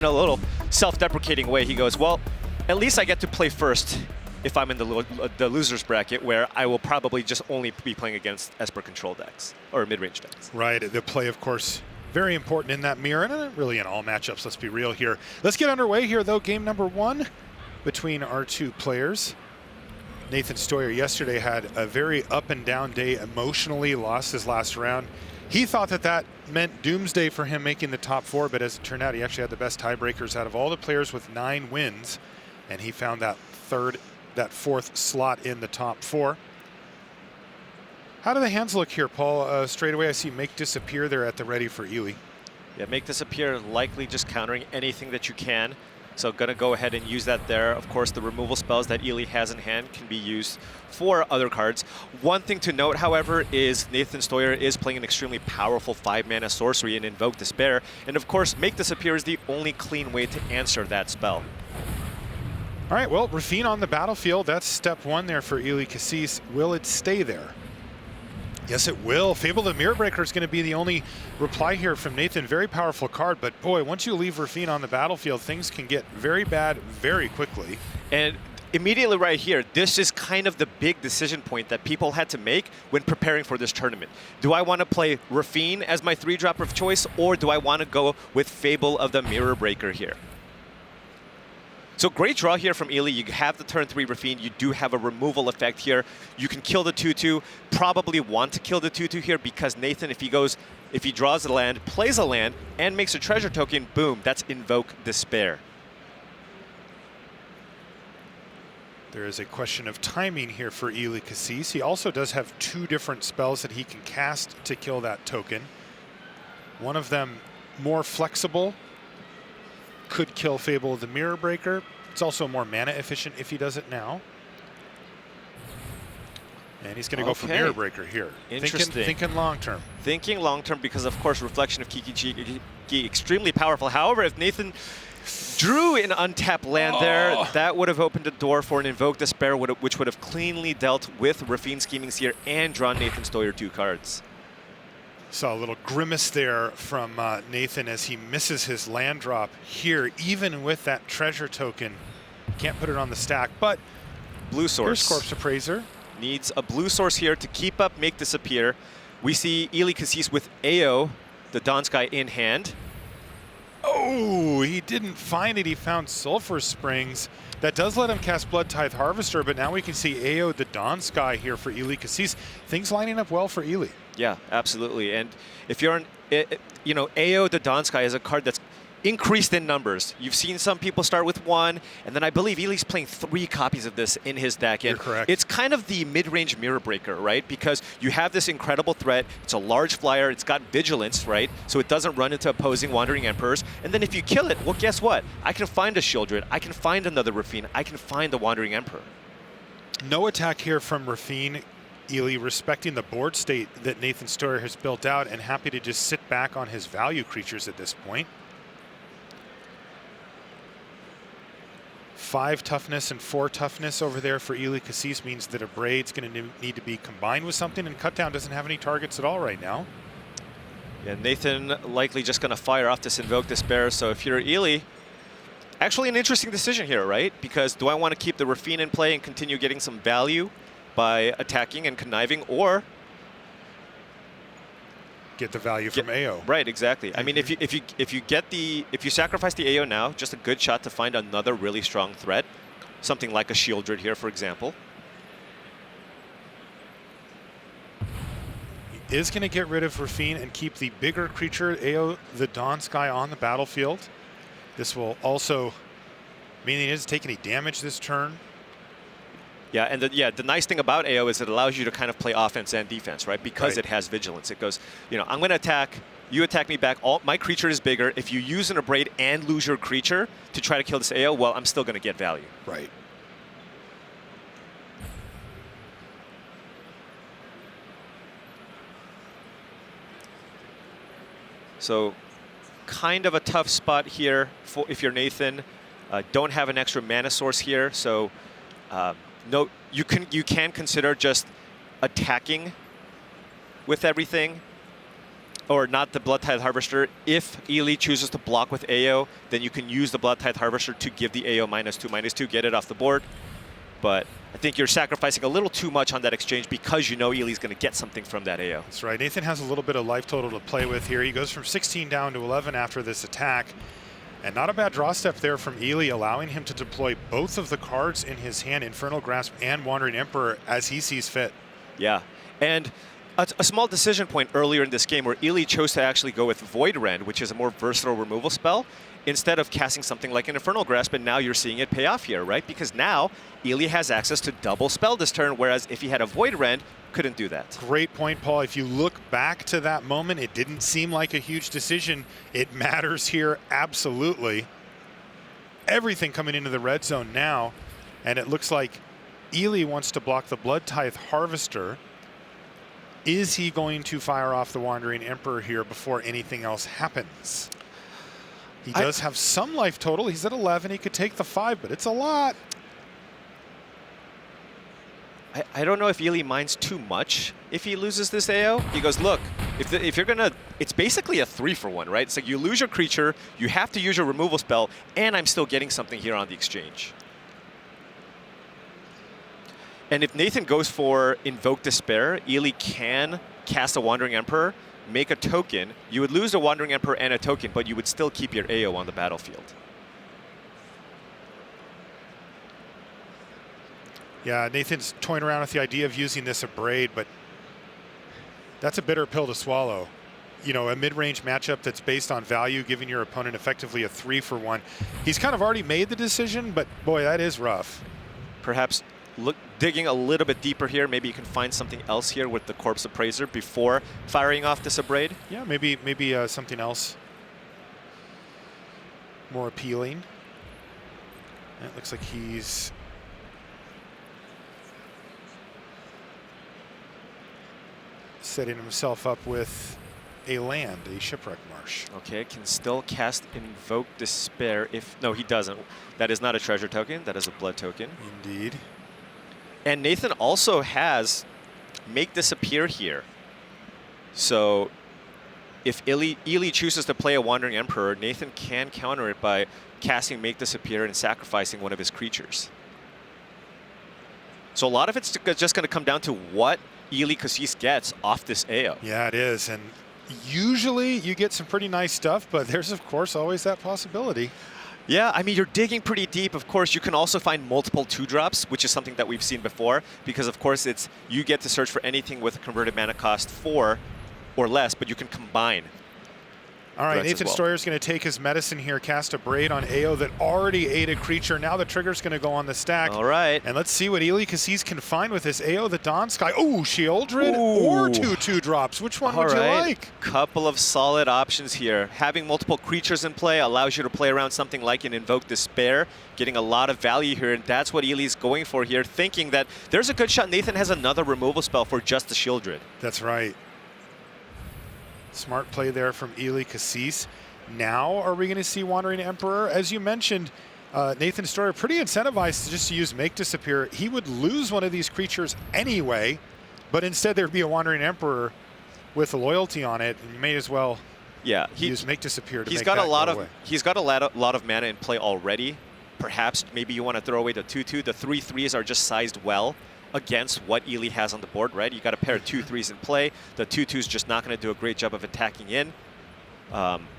In a little self-deprecating way, he goes, well, at least I get to play first if I'm in the loser's bracket, where I will probably just only be playing against Esper control decks or mid-range decks. Right, the play, of course, very important in that mirror, and really in all matchups, let's be real here. Let's get underway here, though. Game number 1 between our two players. Nathan Steuer yesterday had a very up and down day emotionally, lost his last round. He thought that that meant doomsday for him making the top 4, but as it turned out, he actually had the best tiebreakers out of all the players with 9 wins, and he found that fourth slot in the top 4. How do the hands look here, Paul? Straight away, I see Make Disappear there at the ready for Eli. Yeah, Make Disappear, likely just countering anything that you can. So gonna go ahead and use that there. Of course, the removal spells that Eli has in hand can be used for other cards. One thing to note, however, is Nathan Steuer is playing an extremely powerful 5-mana sorcery in Invoke Despair. And of course, Make Disappear is the only clean way to answer that spell. All right, well, Rafine on the battlefield. That's step 1 there for Eli Kassis. Will it stay there? Yes, it will. Fable the Mirror Breaker is going to be the only reply here from Nathan. Very powerful card, but boy, once you leave Rafine on the battlefield, things can get very bad very quickly. And immediately right here, this is kind of the big decision point that people had to make when preparing for this tournament. Do I want to play Rafine as my 3-drop of choice, or do I want to go with Fable of the Mirror Breaker here? So great draw here from Eli. You have the turn 3 Rafine. You do have a removal effect here. You can kill the 2/2. Probably want to kill the 2/2 here because Nathan, if he draws a land, plays a land, and makes a treasure token, boom, that's Invoke Despair. There is a question of timing here for Eli Kassis. He also does have 2 different spells that he can cast to kill that token. One of them more flexible, could kill Fable of the Mirror Breaker. It's also more mana efficient if he does it now. And he's going to go for Mirror Breaker here. Interesting. Thinking long term. Thinking long term because, of course, Reflection of Kiki extremely powerful. However, if Nathan drew an untapped land there, that would have opened the door for an Invoke Despair, which would have cleanly dealt with Rafine Scheming Seer and drawn Nathan Steuer 2 cards. Saw a little grimace there from Nathan as he misses his land drop here, even with that treasure token. Can't put it on the stack, but blue source. Here's Corpse Appraiser. Needs a blue source here to keep up Make Disappear. We see Eli Kassis with AO, the Dawn-Sky, in hand. Oh, he didn't find it. He found Sulphur Springs. That does let him cast Blood Tithe Harvester, but now we can see AO the Dawn-Sky here for Eli Kassis. Things lining up well for Eli. Yeah, absolutely. And if you're AO the Dawn-Sky is a card that's increased in numbers. You've seen some people start with 1, and then I believe Eli's playing 3 copies of this in his deck. And you're correct. It's kind of the mid-range Mirror Breaker, right? Because you have this incredible threat. It's a large flyer. It's got vigilance, right? So it doesn't run into opposing Wandering Emperors. And then if you kill it, well, guess what? I can find a Shieldred. I can find another Rafine. I can find a Wandering Emperor. No attack here from Rafine. Eli respecting the board state that Nathan Steuer has built out and happy to just sit back on his value creatures at this point. 5 toughness and 4 toughness over there for Eli Kassis means that a Braid's going to need to be combined with something, and Cutdown doesn't have any targets at all right now. Yeah, Nathan likely just going to fire off this Invoke Despair. So if you're Eli, actually an interesting decision here, right? Because do I want to keep the Rafine in play and continue getting some value by attacking and conniving, or get the value from AO? Right, exactly. I mean, if you sacrifice the AO now, just a good shot to find another really strong threat, something like a Shieldred here, for example. He is going to get rid of Rafine and keep the bigger creature, AO the Dawn-Sky, on the battlefield. This will also mean he doesn't take any damage this turn. Yeah, and the nice thing about AO is it allows you to kind of play offense and defense, right? Because it has vigilance. It goes, I'm going to attack, you attack me back, my creature is bigger. If you use an Abrade and lose your creature to try to kill this AO, well, I'm still going to get value. Right. So kind of a tough spot here for if you're Nathan. Don't have an extra mana source here, so no, you can consider just attacking with everything. or not the Blood Tithe Harvester. If Eli chooses to block with AO, then you can use the Blood Tithe Harvester to give the AO -2/-2, get it off the board. But I think you're sacrificing a little too much on that exchange because you know Eli's going to get something from that AO. That's right. Nathan has a little bit of life total to play with here. He goes from 16 down to 11 after this attack. And not a bad draw step there from Eli, allowing him to deploy both of the cards in his hand, Infernal Grasp and Wandering Emperor, as he sees fit. Yeah. And a small decision point earlier in this game where Eli chose to actually go with Void Rend, which is a more versatile removal spell, instead of casting something like an Infernal Grasp, and now you're seeing it pay off here, right? Because now Eli has access to double spell this turn, whereas if he had a Void Rend, couldn't do that. Great point, Paul. If you look back to that moment, it didn't seem like a huge decision. It matters here, absolutely. Everything coming into the red zone now, and it looks like Eli wants to block the Blood Tithe Harvester. Is he going to fire off the Wandering Emperor here before anything else happens? He does have some life total. He's at 11. He could take the 5, but it's a lot. I don't know if Eli minds too much if he loses this AO. He goes, look, if you're gonna, it's basically a 3-for-1, right? It's like you lose your creature, you have to use your removal spell, and I'm still getting something here on the exchange. And if Nathan goes for Invoke Despair, Eli can cast a Wandering Emperor, make a token. You would lose the Wandering Emperor and a token, but you would still keep your AO on the battlefield. Yeah, Nathan's toying around with the idea of using this Abrade, but that's a bitter pill to swallow. You know, a mid-range matchup that's based on value, giving your opponent effectively a 3-for-1. He's kind of already made the decision, but boy, that is rough. Perhaps digging a little bit deeper here, maybe you can find something else here with the Corpse Appraiser before firing off this Abrade. Yeah, maybe something else more appealing. It looks like he's setting himself up with a land, a Shipwreck Marsh. Okay, can still cast Invoke Despair if... No, he doesn't. That is not a treasure token. That is a blood token. Indeed. And Nathan also has Make Disappear here. So if Eli chooses to play a Wandering Emperor, Nathan can counter it by casting Make Disappear and sacrificing one of his creatures. So a lot of it's just going to come down to what Eli Kassis gets off this AO. Yeah, it is. And usually you get some pretty nice stuff, but there's, of course, always that possibility. Yeah, I mean, you're digging pretty deep. Of course, you can also find multiple 2-drops, which is something that we've seen before, because, of course, it's you get to search for anything with a converted mana cost 4 or less, but you can combine. All right, Nathan Steuer's going to take his medicine here, cast Abrade on AO that already ate a creature. Now the trigger's going to go on the stack. All right. And let's see what Eli Kassis can find with this AO, the Dawn Sky. Oh, Sheoldred or 2/2-drops. Which one would you like? Couple of solid options here. Having multiple creatures in play allows you to play around something like an Invoke Despair, getting a lot of value here, and that's what Eli's going for here, thinking that there's a good shot Nathan has another removal spell for just the Sheoldred. That's right. Smart play there from Eli Kassis. Now are we going to see Wandering Emperor? As you mentioned, Nathan Steuer pretty incentivized to just use Make Disappear. He would lose one of these creatures anyway, but instead there'd be a Wandering Emperor with a loyalty on it, and you may as well use Make Disappear to make that go away. He's got a lot of mana in play already. Perhaps maybe you want to throw away the 2/2. The 3/3s are just sized well against what Eli has on the board, right? You got a pair of 2/3s in play. The 2/2's just not going to do a great job of attacking in.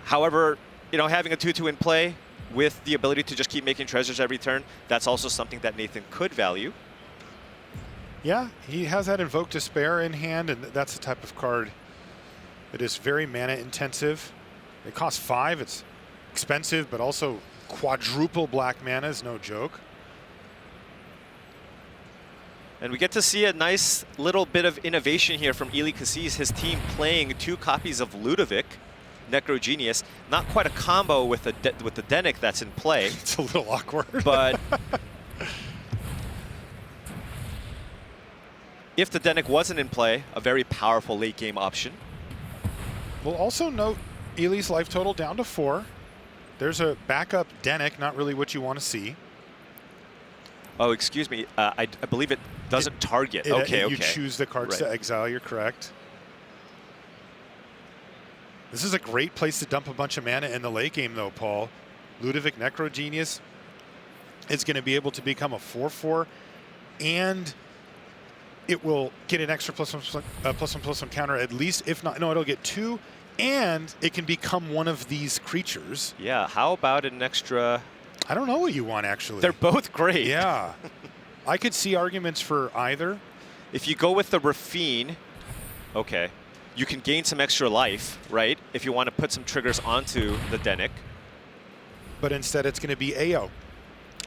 However, you know, having a 2/2 in play with the ability to just keep making treasures every turn, that's also something that Nathan could value. Yeah, he has that Invoke Despair in hand, and that's the type of card that is very mana intensive. It costs 5. It's expensive, but also quadruple black mana is no joke. And we get to see a nice little bit of innovation here from Eli Kassis, his team playing 2 copies of Ludovic, Necrogenius. Not quite a combo with the Denic that's in play. It's a little awkward. But if the Denic wasn't in play, a very powerful late game option. We'll also note Eli's life total down to 4. There's a backup Denic, not really what you want to see. Oh, excuse me. I believe it doesn't target. Okay. You choose the cards to exile. You're correct. This is a great place to dump a bunch of mana in the late game, though, Paul. Ludovic Necro Genius is going to be able to become a 4/4, and it will get an extra +1/+1 counter at least. If not, no, it'll get 2, and it can become one of these creatures. Yeah, how about an extra? I don't know what you want, actually. They're both great. Yeah. I could see arguments for either. If you go with the Rafine, okay, you can gain some extra life, right? If you want to put some triggers onto the Denic. But instead, it's going to be AO.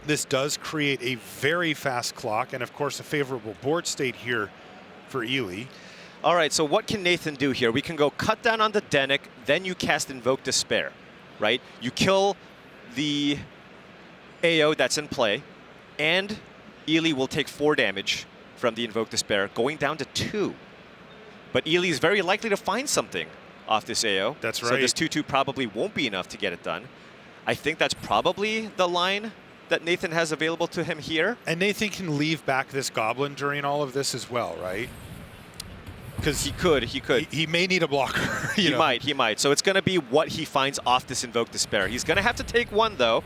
This does create a very fast clock, and of course, a favorable board state here for Eli. All right, so what can Nathan do here? We can go cut down on the Denic, then you cast Invoke Despair, right? You kill the AO that's in play, and Eli will take 4 damage from the Invoke Despair, going down to 2. But Eli is very likely to find something off this AO. That's right. So this 2/2 probably won't be enough to get it done. I think that's probably the line that Nathan has available to him here. And Nathan can leave back this Goblin during all of this as well, right? Because he could. He may need a blocker. He might. So it's going to be what he finds off this Invoke Despair. He's going to have to take 1, though.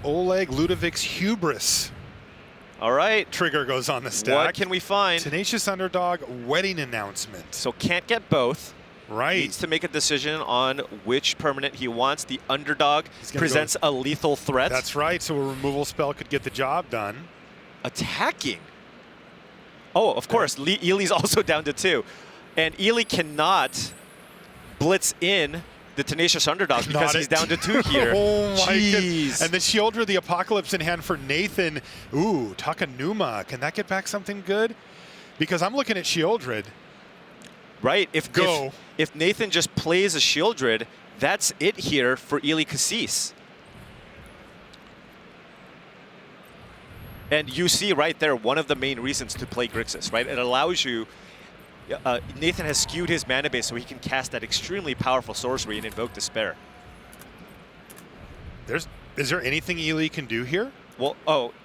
Oleg Ludovic's Hubris. All right. Trigger goes on the stack. What can we find? Tenacious Underdog Wedding Announcement. So can't get both. Right. Needs to make a decision on which permanent he wants. The Underdog presents a lethal threat. That's right. So a removal spell could get the job done. Attacking. Oh, of course. Eli's also down to 2. And Eli cannot blitz in the Tenacious Underdog because he's down to 2 here. Oh my Jeez. God. And the Shieldra, the Apocalypse in hand for Nathan. Ooh, Takanuma. Can that get back something good? Because I'm looking at Shieldred. Right. Go. If Nathan just plays a Shieldred, that's it here for Eli Kassis. And you see right there one of the main reasons to play Grixis, right? It allows you. Nathan has skewed his mana base so he can cast that extremely powerful sorcery and Invoke Despair. Is there anything Eli can do here? Invoke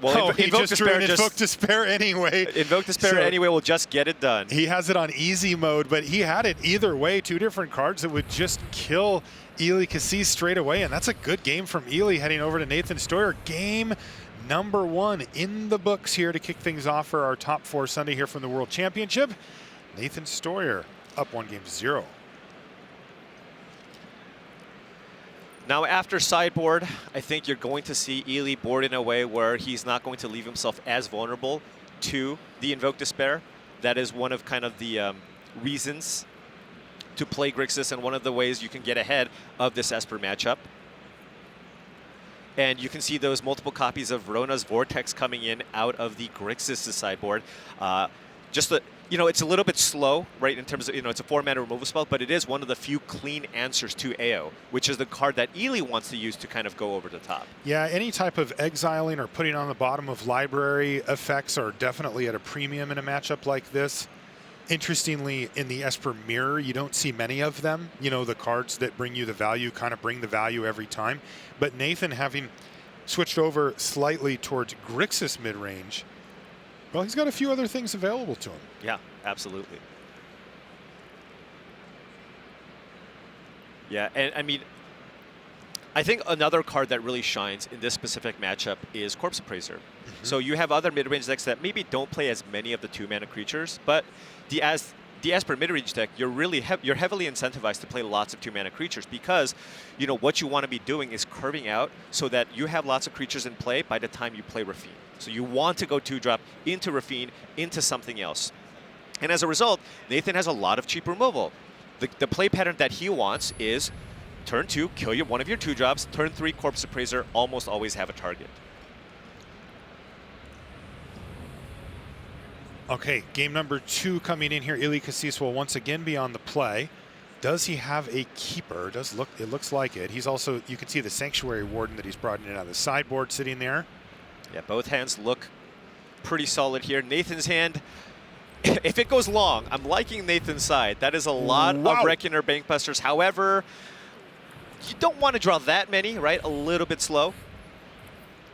Despair anyway. Invoke Despair anyway will just get it done. He has it on easy mode, but he had it either way. 2 different cards that would just kill Eli Kassis straight away, and that's a good game from Eli heading over to Nathan Steuer. Game number 1 in the books here to kick things off for our top 4 Sunday here from the World Championship. Nathan Steuer up 1-0. Now after sideboard, I think you're going to see Eli board in a way where he's not going to leave himself as vulnerable to the Invoke Despair. That is one of kind of the reasons to play Grixis and one of the ways you can get ahead of this Esper matchup. And you can see those multiple copies of Rona's Vortex coming in out of the Grixis sideboard. It's a little bit slow, right, in terms of, it's a 4-mana removal spell, but it is one of the few clean answers to AO, which is the card that Eli wants to use to kind of go over the top. Yeah, any type of exiling or putting on the bottom of library effects are definitely at a premium in a matchup like this. Interestingly, in the Esper Mirror, you don't see many of them. The cards that bring you the value kind of bring the value every time. But Nathan, having switched over slightly towards Grixis midrange, well, he's got a few other things available to him. Yeah, absolutely. Yeah, and I mean, I think another card that really shines in this specific matchup is Corpse Appraiser. Mm-hmm. So you have other mid-range decks that maybe don't play as many of the 2-mana creatures, but the Esper mid-range deck, you're heavily incentivized to play lots of 2-mana creatures because, what you want to be doing is curving out so that you have lots of creatures in play by the time you play Rafine. So you want to go 2-drop into Rafine, into something else. And as a result, Nathan has a lot of cheap removal. The play pattern that he wants is turn 2, kill one of your 2-drops, turn 3, Corpse Appraiser, almost always have a target. Okay, game number 2 coming in here. Eli Kassis will once again be on the play. Does he have a keeper? It looks like it. He's also, you can see the Sanctuary Warden that he's brought in on the sideboard sitting there. Yeah, both hands look pretty solid here. Nathan's hand, if it goes long, I'm liking Nathan's side. That is a lot of Reckoner Bankbusters. However, you don't want to draw that many, right? A little bit slow.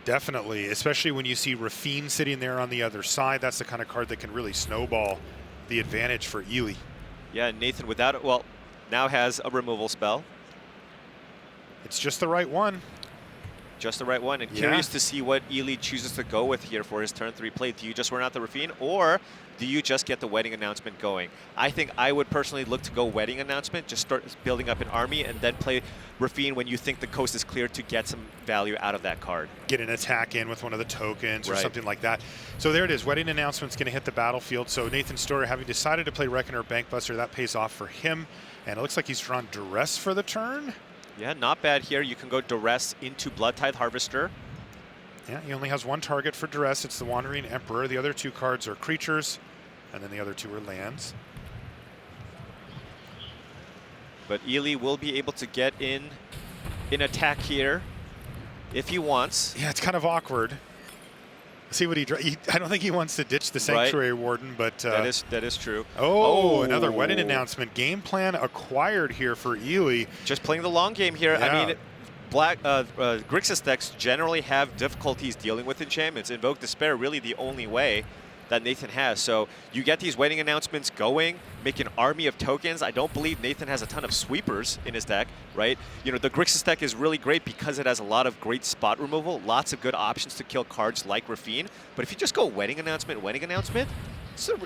Definitely, especially when you see Rafine sitting there on the other side. That's the kind of card that can really snowball the advantage for Eli. Yeah, Nathan without it, well, now has a removal spell. It's just the right one. Just the right one. And Yeah. curious to see what Eli chooses to go with here for his turn 3 play. Do you just run out the Rafine, or do you just get the wedding announcement going? I think I would personally look to go wedding announcement, just start building up an army, and then play Rafine when you think the coast is clear to get some value out of that card. Get an attack in with one of the tokens or Right. something like that. So there it is. Wedding announcement's going to hit the battlefield. So Nathan Steuer, having decided to play Reckoner Bankbuster, that pays off for him. And it looks like he's drawn Duress for the turn. Yeah, not bad here. You can go Duress into Blood Tithe Harvester. Yeah, he only has one target for Duress. It's the Wandering Emperor. The other 2 cards are creatures, and then the other 2 are lands. But Eli will be able to get in attack here if he wants. Yeah, it's kind of awkward. See what I don't think he wants to ditch the Sanctuary Warden, but that is true. Oh, another wedding announcement. Game plan acquired here for Eli. Just playing the long game here. Yeah. I mean, Grixis decks generally have difficulties dealing with enchantments. Invoke Despair really the only way that Nathan has. So you get these wedding announcements going, make an army of tokens. I don't believe Nathan has a ton of sweepers in his deck, right? You know, the Grixis deck is really great because it has a lot of great spot removal, lots of good options to kill cards like Rafine. But if you just go wedding announcement,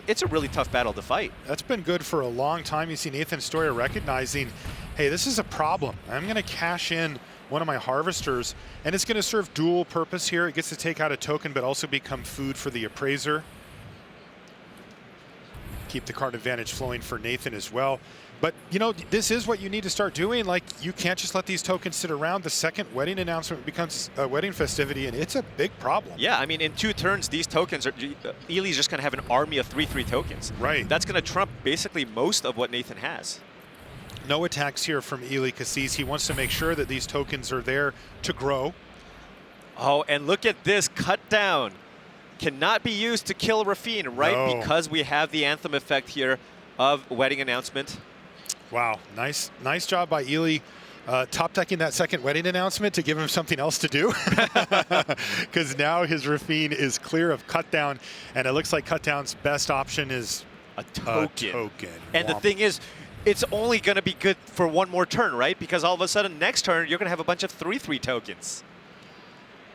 it's a really tough battle to fight. That's been good for a long time. You see Nathan Steuer recognizing, hey, this is a problem. I'm going to cash in one of my harvesters, and it's going to serve dual purpose here. It gets to take out a token, but also become food for the appraiser. Keep the card advantage flowing for Nathan as well. But, you know, this is what you need to start doing. Like, you can't just let these tokens sit around. The second wedding announcement becomes a wedding festivity, and it's a big problem. Yeah, I mean, in 2 turns, these tokens are... Eli's just going to have an army of 3/3 tokens. Right. That's going to trump basically most of what Nathan has. No attacks here from Eli Kassis. He wants to make sure that these tokens are there to grow. Oh, and look at this cut down. Cannot be used to kill Rafine, right? No. Because we have the Anthem effect here of wedding announcement. Wow, nice job by Eli. Top decking that second wedding announcement to give him something else to do. Because now his Rafine is clear of cut down, and it looks like cut down's best option is a token. And Womp. the thing is, it's only going to be good for one more turn, right? Because all of a sudden, next turn, you're going to have a bunch of 3/3 tokens.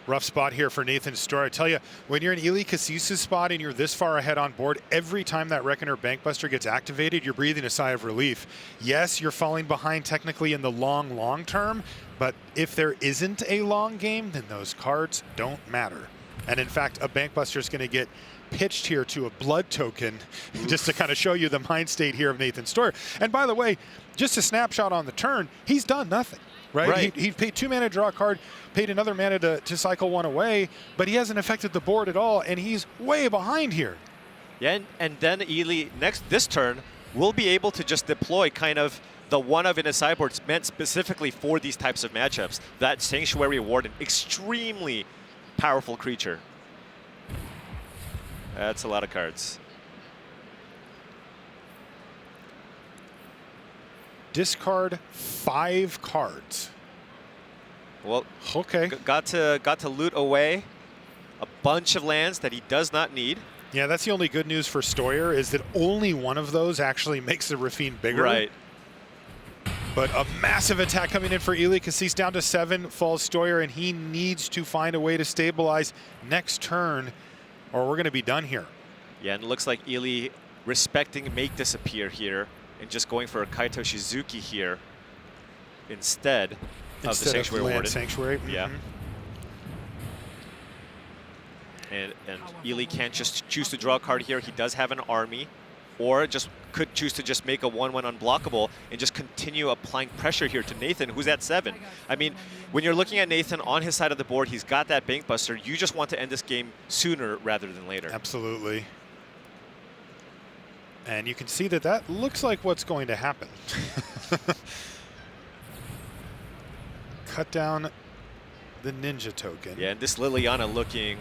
Rough spot here for Nathan Steuer. I tell you, when you're in Eli Kassis' spot and you're this far ahead on board, every time that Reckoner Bankbuster gets activated, you're breathing a sigh of relief. Yes, you're falling behind technically in the long term, but if there isn't a long game, then those cards don't matter. And in fact, a Bankbuster is going to get pitched here to a blood token just to kind of show you the mind state here of Nathan Steuer. And by the way, just a snapshot on the turn, he's done nothing. Right? He paid 2 mana to draw a card, paid another mana to cycle 1 away, but he hasn't affected the board at all, and he's way behind here. Yeah, and then Eli, this turn, will be able to just deploy kind of the one of in a sideboard meant specifically for these types of matchups. That Sanctuary Warden, extremely powerful creature. That's a lot of cards. Discard 5 cards. Well, okay. Got to loot away a bunch of lands that he does not need. Yeah, that's the only good news for Steuer is that only one of those actually makes the Rafine bigger. Right. But a massive attack coming in for Eli Kassis, down to 7, falls Steuer, and he needs to find a way to stabilize next turn, or we're going to be done here. Yeah, and it looks like Eli respecting Make Disappear here and just going for a Kaito Shizuki here instead of the Sanctuary Warden. Sanctuary. Yeah. And Eli can't just choose to draw a card here. He does have an army, or just could choose to just make a 1/1 unblockable and just continue applying pressure here to Nathan, who's at 7. I mean, when you're looking at Nathan on his side of the board, he's got that Bankbuster. You just want to end this game sooner rather than later. Absolutely. And you can see that that looks like what's going to happen. Cut down the ninja token. Yeah, and this Liliana looking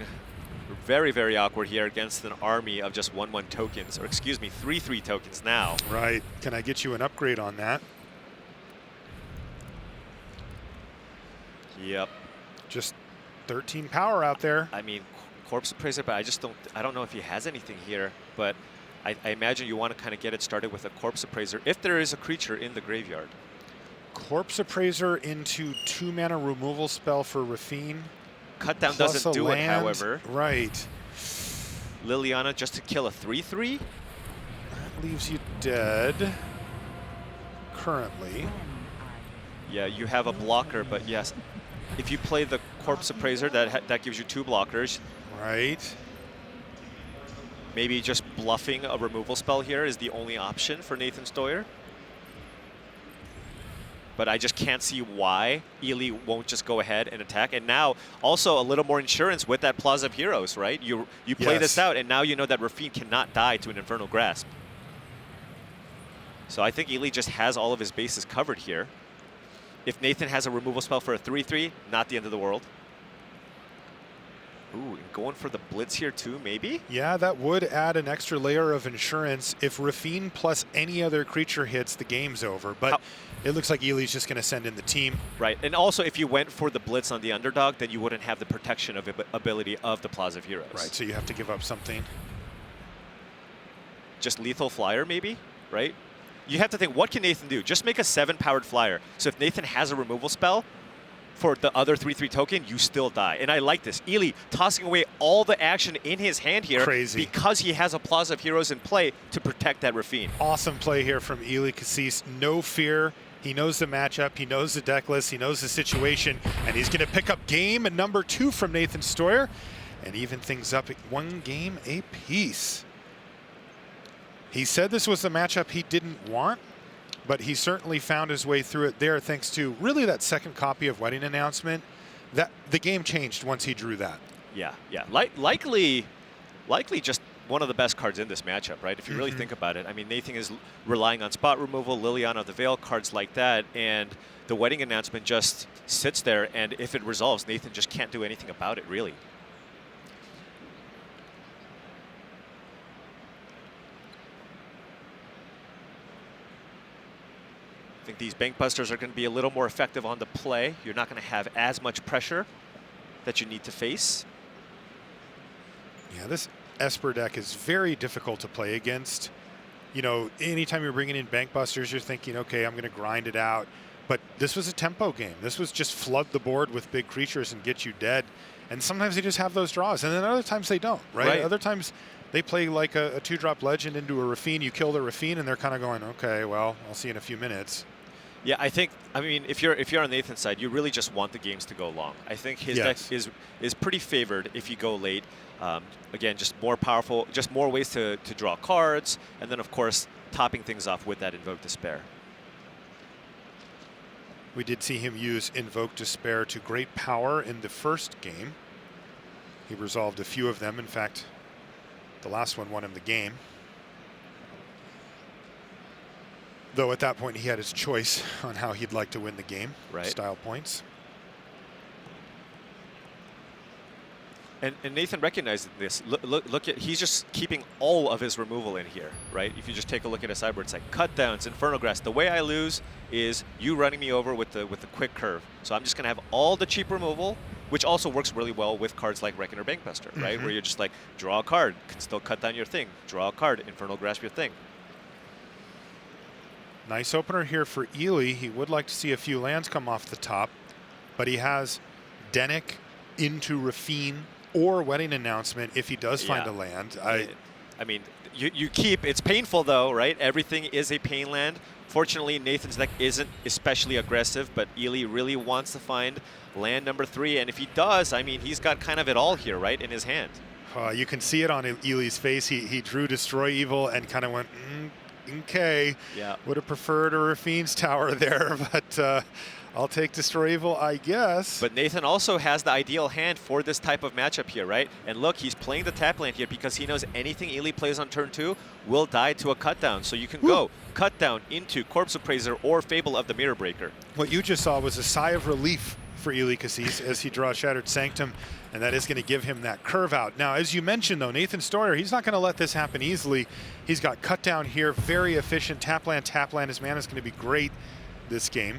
very, very awkward here against an army of just 1/1 tokens, or excuse me, 3/3 tokens now. Right. Can I get you an upgrade on that? Yep. Just 13 power out there. I mean, Corpse Appraiser, but I don't know if he has anything here, but I imagine you want to kind of get it started with a Corpse Appraiser if there is a creature in the graveyard. Corpse Appraiser into 2-mana removal spell for Rafine. Cut down doesn't do it, however. Right. Liliana just to kill a 3/3? That leaves you dead currently. Yeah, you have a blocker, but yes, if you play the Corpse Appraiser, that gives you 2 blockers. Right. Maybe just bluffing a removal spell here is the only option for Nathan Steuer. But I just can't see why Eli won't just go ahead and attack. And now, also a little more insurance with that Plaza of Heroes, right? You play this out, and now you know that Rafine cannot die to an Infernal Grasp. So I think Eli just has all of his bases covered here. If Nathan has a removal spell for a 3/3, not the end of the world. Ooh, and going for the Blitz here too, maybe? Yeah, that would add an extra layer of insurance. If Rafine plus any other creature hits, the game's over. But it looks like Eli's just going to send in the team. Right, and also if you went for the Blitz on the underdog, then you wouldn't have the protection of ability of the Plaza of Heroes. Right, so you have to give up something. Just Lethal Flyer, maybe, right? You have to think, what can Nathan do? Just make a 7-powered flyer. So if Nathan has a removal spell, for the other 3/3 token, you still die. And I like this. Eli tossing away all the action in his hand here. Crazy. Because he has a Plaza of Heroes in play to protect that Rafine. Awesome play here from Eli Kassis. No fear. He knows the matchup. He knows the deck list. He knows the situation. And he's going to pick up game number 2 from Nathan Steuer and even things up at 1 game apiece. He said this was the matchup he didn't want, but he certainly found his way through it there thanks to really that second copy of Wedding Announcement. That the game changed once he drew that. Yeah, yeah. Likely just one of the best cards in this matchup, right? If you really think about it. I mean, Nathan is relying on spot removal, Liliana of the Veil, cards like that, and the Wedding Announcement just sits there, and if it resolves, Nathan just can't do anything about it, really. I think these Bank Busters are going to be a little more effective on the play. You're not going to have as much pressure that you need to face. Yeah, this Esper deck is very difficult to play against. You know, anytime you're bringing in Bank Busters, you're thinking, okay, I'm going to grind it out. But this was a tempo game. This was just flood the board with big creatures and get you dead. And sometimes they just have those draws. And then other times they don't, right? Other times they play like a 2-drop legend into a Rafine. You kill the Rafine, and they're kind of going, okay, well, I'll see you in a few minutes. Yeah, I mean, if you're on Nathan's side, you really just want the games to go long. I think his deck is pretty favored if you go late. Again, just more powerful, just more ways to draw cards, and then of course topping things off with that Invoke Despair. We did see him use Invoke Despair to great power in the first game. He resolved a few of them. In fact, the last one won him the game. Though at that point he had his choice on how he'd like to win the game, style points. And Nathan recognized this. Look at, he's just keeping all of his removal in here, right? If you just take a look at his sideboard, it's like cut downs, Infernal Grasp. The way I lose is you running me over with the quick curve. So I'm just gonna have all the cheap removal, which also works really well with cards like Reckoner Bankbuster, right? Where you're just like, draw a card, can still cut down your thing. Draw a card, Infernal Grasp your thing. Nice opener here for Eli. He would like to see a few lands come off the top, but he has Dennick into Rafine or Wedding Announcement if he does find a land. I mean, you keep, it's painful though, right? Everything is a pain land. Fortunately, Nathan's deck isn't especially aggressive, but Eli really wants to find land number 3, and if he does, I mean, he's got kind of it all here, right, in his hand. You can see it on Eli's face. He drew Destroy Evil and kind of went, okay. Yeah. Would have preferred a Rafine's Tower there, but I'll take Destroy Evil, I guess. But Nathan also has the ideal hand for this type of matchup here, right? And look, he's playing the tap land here because he knows anything Eli plays on turn 2 will die to a cut down. So you can go cut down into Corpse Appraiser or Fable of the Mirror Breaker. What you just saw was a sigh of relief for Eli Kassis as he draws Shattered Sanctum, and that is going to give him that curve out. Now, as you mentioned, though, Nathan Steuer, he's not going to let this happen easily. He's got cut down here, very efficient. Tap land. His mana is going to be great this game.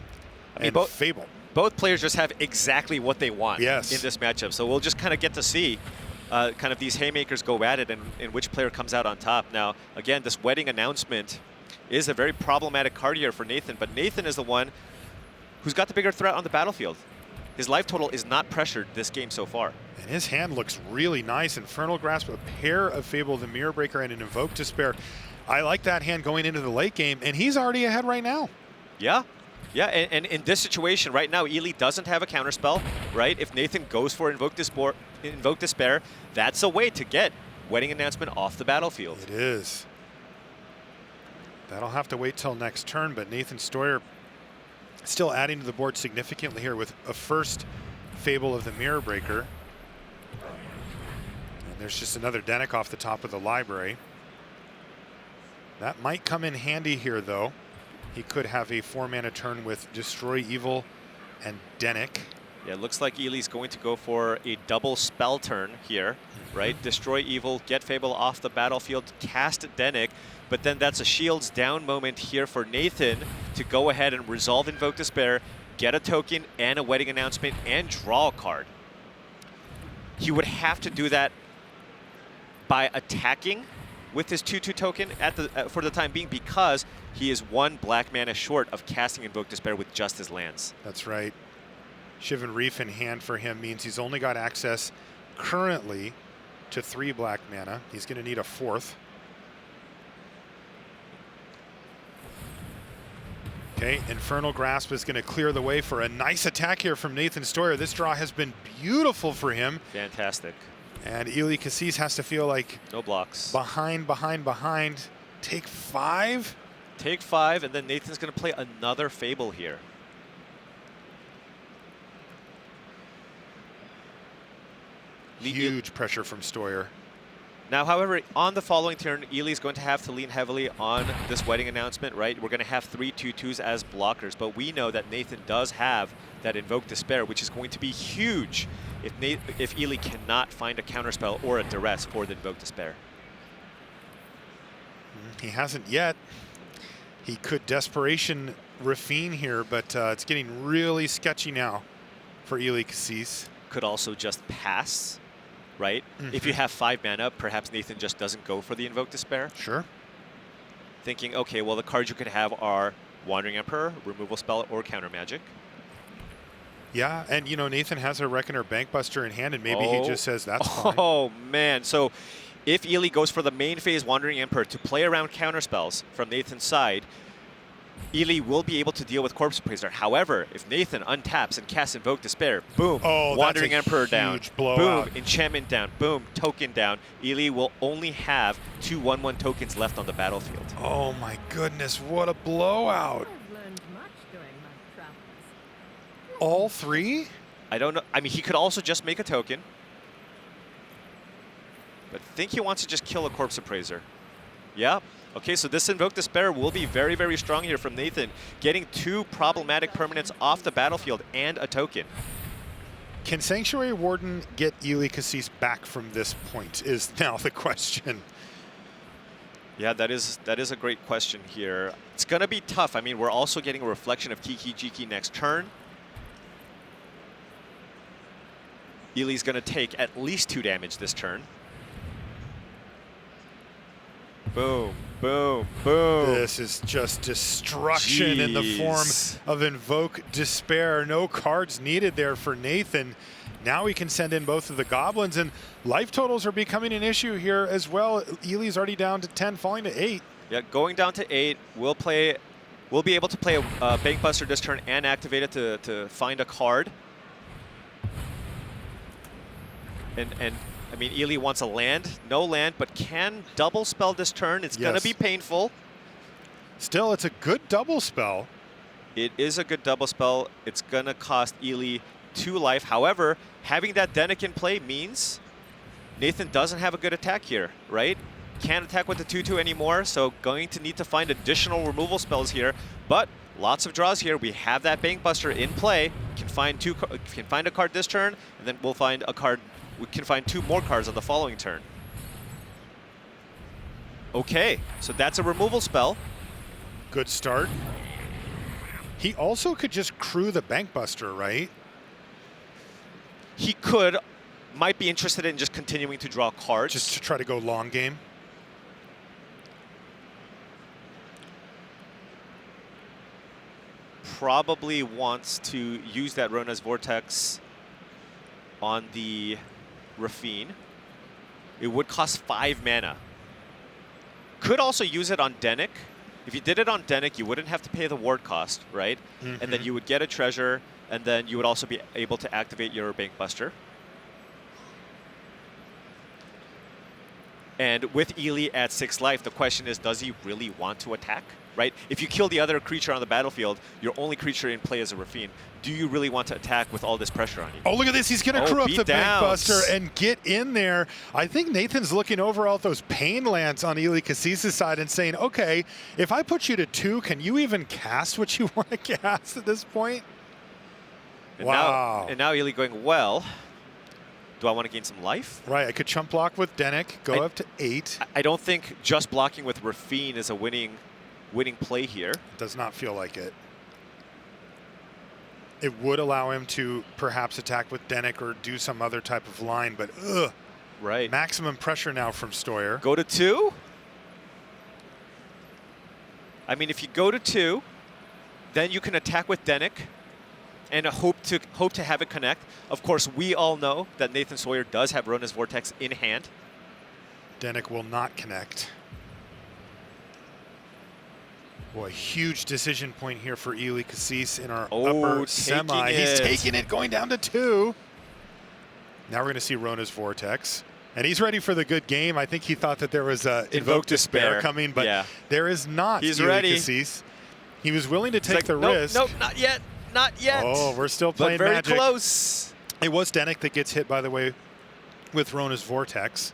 I mean, Fable. Both players just have exactly what they want in this matchup. So we'll just kind of get to see kind of these haymakers go at it and which player comes out on top. Now, again, this wedding announcement is a very problematic card here for Nathan, but Nathan is the one who's got the bigger threat on the battlefield. His life total is not pressured this game so far. And his hand looks really nice. Infernal Grasp, a pair of Fable the Mirror Breaker, and an Invoke Despair. I like that hand going into the late game, and he's already ahead right now. Yeah. Yeah, and in this situation right now, Eli doesn't have a counterspell, right? If Nathan goes for Invoke Despair, that's a way to get Wedding Announcement off the battlefield. It is. That'll have to wait till next turn, but Nathan Steuer still adding to the board significantly here with a first Fable of the Mirror Breaker. And there's just another Denic off the top of the library. That might come in handy here, though. He could have a 4-mana turn with Destroy Evil and Denic. Yeah, it looks like Eli's going to go for a double spell turn here, right? Destroy Evil, get Fable off the battlefield, cast Denic, but then that's a shields down moment here for Nathan to go ahead and resolve Invoke Despair, get a token and a Wedding Announcement, and draw a card. He would have to do that by attacking with his 2/2 token at the for the time being, because he is 1 black mana short of casting Invoke Despair with just his lands. That's right. Shivan Reef in hand for him means he's only got access currently to 3 black mana. He's going to need a 4th. Okay, Infernal Grasp is going to clear the way for a nice attack here from Nathan Steuer. This draw has been beautiful for him. Fantastic. And Eli Kassis has to feel like no blocks. Behind. Take 5? Take 5, and then Nathan's going to play another Fable here. Huge pressure from Steuer. Now, however, on the following turn, Eli's going to have to lean heavily on this Wedding Announcement, right? We're going to have 3 2/2s as blockers, but we know that Nathan does have that Invoke Despair, which is going to be huge if Eli cannot find a counterspell or a duress for the Invoke Despair. He hasn't yet. He could Desperation Rafine here, but it's getting really sketchy now for Eli Kassis. Could also just pass, right? If you have 5 mana, perhaps Nathan just doesn't go for the Invoke Despair. Sure. Thinking, okay, well, the cards you could have are Wandering Emperor, Removal Spell, or Counter Magic. Yeah, and you know, Nathan has a Reckoner Bankbuster in hand, and maybe he just says that's fine. Oh, man. So if Eli goes for the main phase Wandering Emperor to play around counterspells from Nathan's side, Eli will be able to deal with Corpse Appraiser. However, if Nathan untaps and casts Invoke Despair, boom, Wandering Emperor down, blowout. boom, Enchantment down, boom, token down. Eli will only have 2 1/1 tokens left on the battlefield. Oh my goodness, what a blowout. All 3? I don't know. I mean, he could also just make a token. But I think he wants to just kill a Corpse Appraiser. Yeah. Okay, so this Invoke Despair will be very, very strong here from Nathan, getting 2 problematic permanents off the battlefield and a token. Can Sanctuary Warden get Eli Kassis back from this point is now the question. Yeah, that is a great question here. It's going to be tough. I mean, we're also getting a reflection of Kiki Jiki next turn. Eli's going to take at least 2 damage this turn. Boom, boom, boom. This is just destruction in the form of Invoke Despair. No cards needed there for Nathan. Now he can send in both of the goblins, and life totals are becoming an issue here as well. Eli's already down to 10, falling to 8. Yeah, going down to 8. We'll be able to play a Bankbuster this turn and activate it to find a card. And I mean, Eli wants a land, no land, but can double spell this turn. It's going to be painful. Still, it's a good double spell. It is a good double spell. It's going to cost Eli 2 life. However, having that Denic in play means Nathan doesn't have a good attack here, right? Can't attack with the 2/2 anymore, so going to need to find additional removal spells here. But lots of draws here. We have that Bankbuster in play. Can find a card this turn, and then we'll find a card. We can find 2 more cards on the following turn. Okay, so that's a removal spell. Good start. He also could just crew the Bankbuster, right? He could, might be interested in just continuing to draw cards. Just to try to go long game. Probably wants to use that Rona's Vortex on the Rafine. It would cost 5 mana. Could also use it on Denick. If you did it on Denick, you wouldn't have to pay the ward cost, right? And then you would get a treasure, and then you would also be able to activate your Bankbuster. And with Eli at 6 life, the question is, does he really want to attack, right? If you kill the other creature on the battlefield, your only creature in play is a Rafine. Do you really want to attack with all this pressure on you? Oh, look at this. He's going to crew up the Bankbuster and get in there. I think Nathan's looking overall at those pain lands on Eli Kassis' side and saying, okay, if I put you to 2, can you even cast what you want to cast at this point? And wow. Now Eli going, well, do I want to gain some life? Right, I could chump block with Denick, go up to 8. I don't think just blocking with Rafine is a winning play here. Does not feel like it. It would allow him to perhaps attack with Denick or do some other type of line, but ugh. Right. Maximum pressure now from Steuer. Go to 2? I mean, if you go to 2, then you can attack with Denick and hope to have it connect. Of course, we all know that Nathan Steuer does have Rona's Vortex in hand. Denick will not connect. Boy, huge decision point here for Eli Kassis in our upper semi. He's taking it, going down to 2. Now we're going to see Rona's Vortex. And he's ready for the good game. I think he thought that there was a Invoke Despair coming, but there is not. He's Eli ready. Kassis. He was willing to take the risk. Nope, not yet. Not yet. Oh, we're still playing but very Magic. Close. It was Denick that gets hit, by the way, with Rona's Vortex.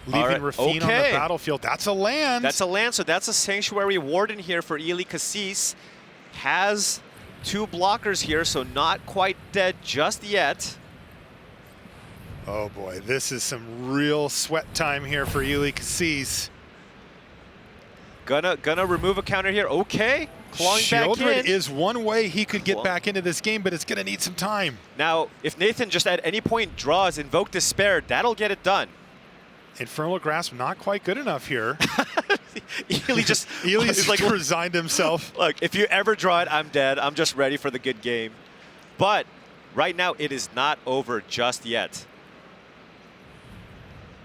Leaving Rafine on the battlefield. That's a land. That's a land, so that's a Sanctuary Warden here for Eli Kassis. Has 2 blockers here, so not quite dead just yet. Oh boy, this is some real sweat time here for Eli Kassis. Gonna remove a counter here. Okay, clawing back in. Is one way he could get back into this game, but it's gonna need some time. Now, if Nathan just at any point draws Invoke Despair, that'll get it done. Infernal Grasp not quite good enough here. Eli's like resigned himself. Look, if you ever draw it, I'm dead. I'm just ready for the good game. But right now, it is not over just yet.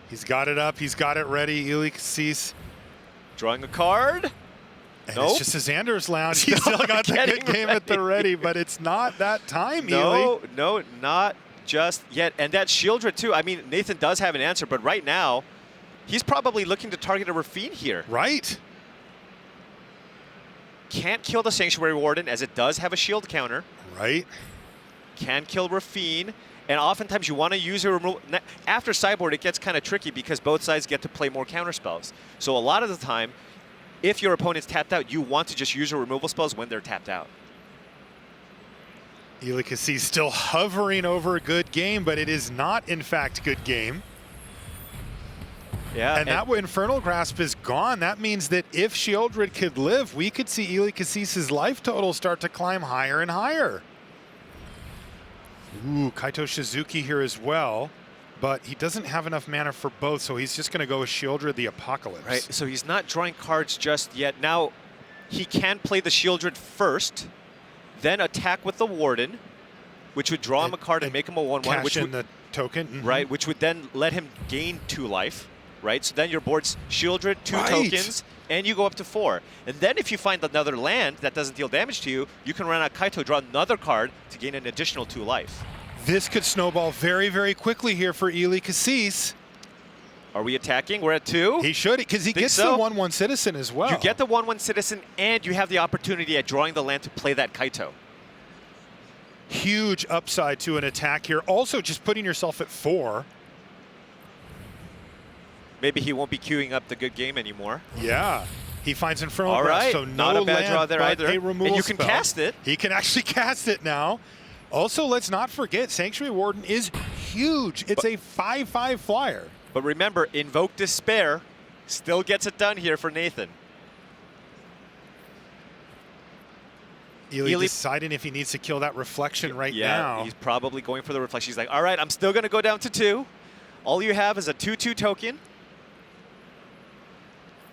He's got it up. He's got it ready. Eli Kassis. Drawing a card. And it's just a Xander's Lounge. He's still got the good game at the ready, but it's not that time, Eli. No, not just yet. And that Shieldred, too. I mean, Nathan does have an answer, but right now, he's probably looking to target a Rafine here. Right. Can't kill the Sanctuary Warden, as it does have a shield counter. Right. Can kill Rafine. And oftentimes you want to use a removal. After sideboard, it gets kind of tricky because both sides get to play more counter spells. So a lot of the time, if your opponent's tapped out, you want to just use your removal spells when they're tapped out. Eli Kassis still hovering over a good game, but it is not, in fact, good game. Yeah, and that way Infernal Grasp is gone. That means that if Shieldred could live, we could see Eli Kassis' life total start to climb higher and higher. Ooh, Kaito Shizuki here as well, but he doesn't have enough mana for both, so he's just going to go with Shieldred the Apocalypse. Right, so he's not drawing cards just yet. Now, he can play the Shieldred first, then attack with the Warden, which would draw him a card and make him a 1/1. Cash in the token. Right, which would then let him gain 2 life. Right, so then your board's Shieldred, 2 tokens, and you go up to 4. And then if you find another land that doesn't deal damage to you, you can run out Kaito, draw another card to gain an additional 2 life. This could snowball very, very quickly here for Eli Kassis. Are we attacking? We're at 2? He should, because he gets the 1/1 Citizen as well. You get the 1/1 Citizen, and you have the opportunity at drawing the land to play that Kaito. Huge upside to an attack here. Also, just putting yourself at 4. Maybe he won't be queuing up the good game anymore. Yeah. He finds Infernal Grasp, so not a bad draw there either. A removal and you can spell. cast it. He can actually cast it now. Also, let's not forget, Sanctuary Warden is huge. It's a 5/5 flyer. But remember, Invoke Despair still gets it done here for Nathan. Eli deciding if he needs to kill that reflection right now. Yeah, he's probably going for the reflection. He's like, all right, I'm still going to go down to 2. All you have is a 2/2 token.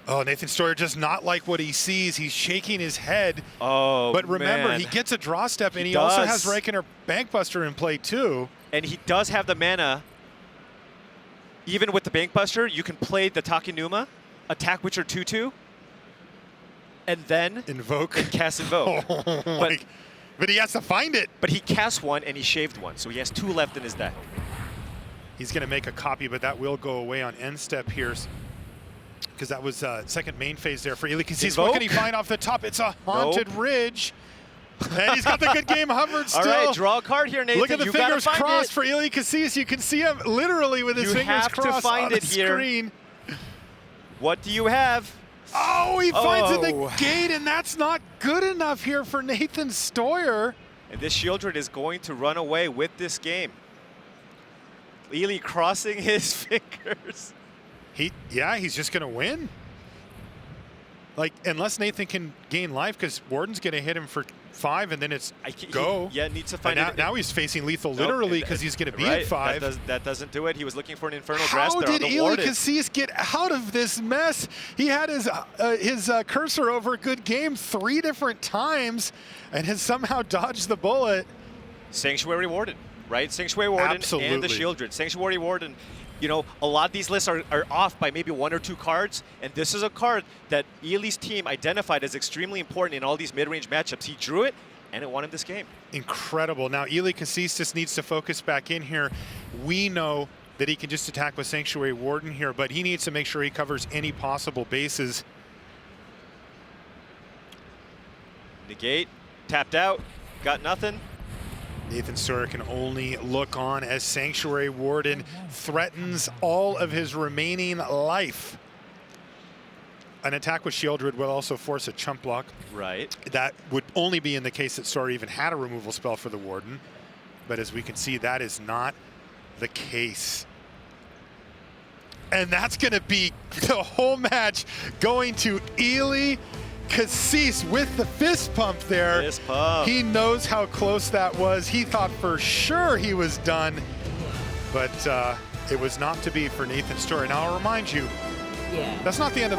Oh, Nathan Steuer does not like what he sees. He's shaking his head. Oh, but remember, man. he gets a draw step, and he does. also has Reichener Bankbuster in play too. And he does have the mana. Even with the Bankbuster, you can play the Takenuma, attack Witcher 2/2, and then Invoke. and cast Invoke. Oh, but he has to find it. But he cast 1 and he shaved 1, so he has 2 left in his deck. He's going to make a copy, but that will go away on end step here, because that was second main phase there for Eli Kassis. What can he find off the top? It's a Haunted Ridge. And he's got the good game hovered still. All right, draw a card here, Nathan. Look at the you fingers crossed it. for Eli Kassis. You can see him literally with his fingers crossed on the screen. What do you have? Oh, he finds in the gate, and that's not good enough here for Nathan Steuer. And this Shieldred is going to run away with this game. Eli crossing his fingers. He's just going to win. Like, unless Nathan can gain life, because Warden's going to hit him for 5, and then it's go. Needs to find it. Now he's facing lethal literally, because he's going to be at 5. That doesn't do it. He was looking for an Infernal Grasp there on the How Warden. did Eli Kassis get out of this mess? He had his cursor over good game 3 different times, and has somehow dodged the bullet. Sanctuary Warden, right? Sanctuary Warden Absolutely. and the Shieldred. Sanctuary Warden, you know, a lot of these lists are off by maybe 1 or 2 cards, and this is a card that Eli's team identified as extremely important in all these mid-range matchups. He drew it, and it won him this game. Incredible. Now, Eli Kassis just needs to focus back in here. We know that he can just attack with Sanctuary Warden here, but he needs to make sure he covers any possible bases. Negate, tapped out, got nothing. Nathan Steuer can only look on as Sanctuary Warden threatens all of his remaining life. An attack with Shieldred will also force a chump block. Right. That would only be in the case that Steuer even had a removal spell for the Warden. But as we can see, that is not the case. And that's going to be the whole match going to Eli Kassis with the fist pump there. Fist pump. He knows how close that was. He thought for sure he was done, but it was not to be for Nathan Steuer. Now I'll remind you, that's not the end of